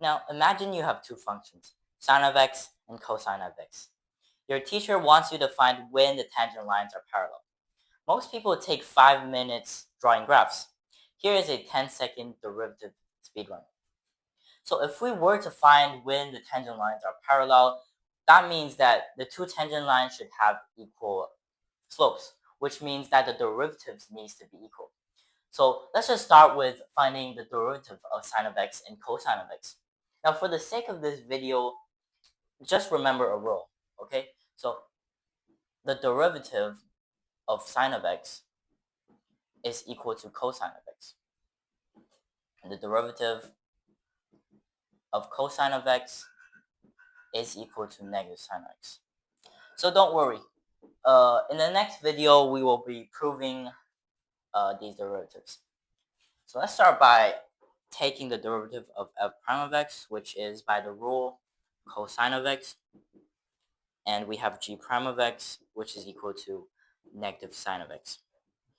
Now imagine you have two functions, sine of x and cosine of x. Your teacher wants you to find when the tangent lines are parallel. Most people take 5 minutes drawing graphs. Here is a 10-second derivative speedrun. So if we were to find when the tangent lines are parallel, that means that the two tangent lines should have equal slopes, which means that the derivatives needs to be equal. So let's just start with finding the derivative of sine of x and cosine of x. Now for the sake of this video, just remember a rule, okay? So the derivative of sine of x is equal to cosine of x. And the derivative of cosine of x is equal to negative sine of x. So don't worry. In the next video, we will be proving these derivatives. So let's start by taking the derivative of f prime of x, which is by the rule cosine of x. And we have g prime of x, which is equal to negative sine of x.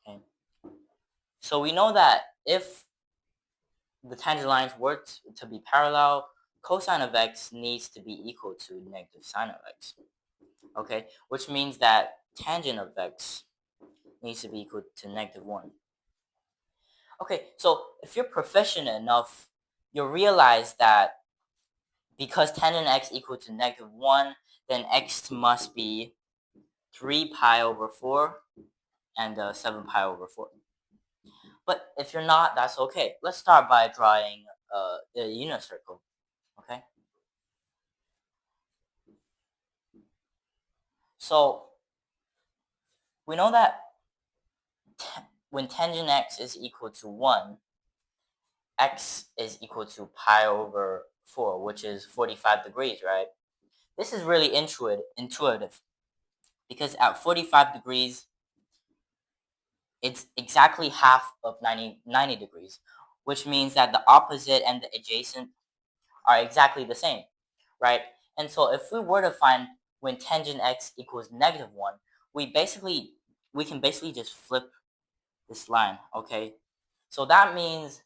Okay. So we know that if the tangent lines were to be parallel, cosine of x needs to be equal to negative sine of x. Okay, which means that tangent of x needs to be equal to negative 1. Okay, so if you're proficient enough, you'll realize that because tangent x equal to negative 1, then x must be 3 pi over 4 and 7 pi over 4. But if you're not, that's okay. Let's start by drawing a unit circle, okay? So we know that when tangent x is equal to 1, x is equal to pi over 4, which is 45 degrees, right? This is really intuitive because at 45 degrees, it's exactly half of 90 degrees, which means that the opposite and the adjacent are exactly the same, right? And so if we were to find when tangent x equals negative 1, we can basically just flip this line, okay? So that means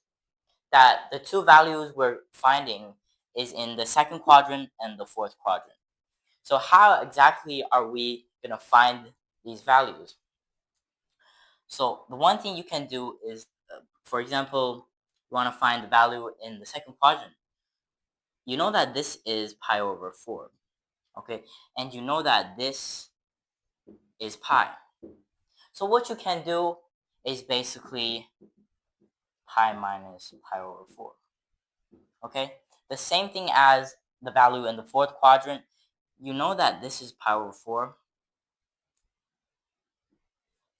that the two values we're finding is in the second quadrant and the fourth quadrant. So how exactly are we going to find these values? So the one thing you can do is, for example, you want to find the value in the second quadrant. You know that this is pi over 4, okay? And you know that this is pi. So what you can do is basically pi minus pi over 4, okay? The same thing as the value in the fourth quadrant. You know that this is pi over 4,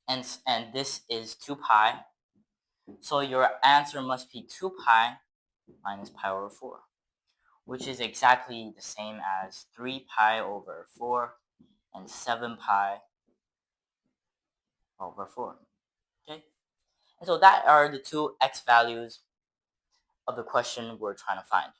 and this is 2 pi. So your answer must be 2 pi minus pi over 4, which is exactly the same as 3 pi over 4 and 7 pi over 4. Okay? And so that are the two x values of the question we're trying to find.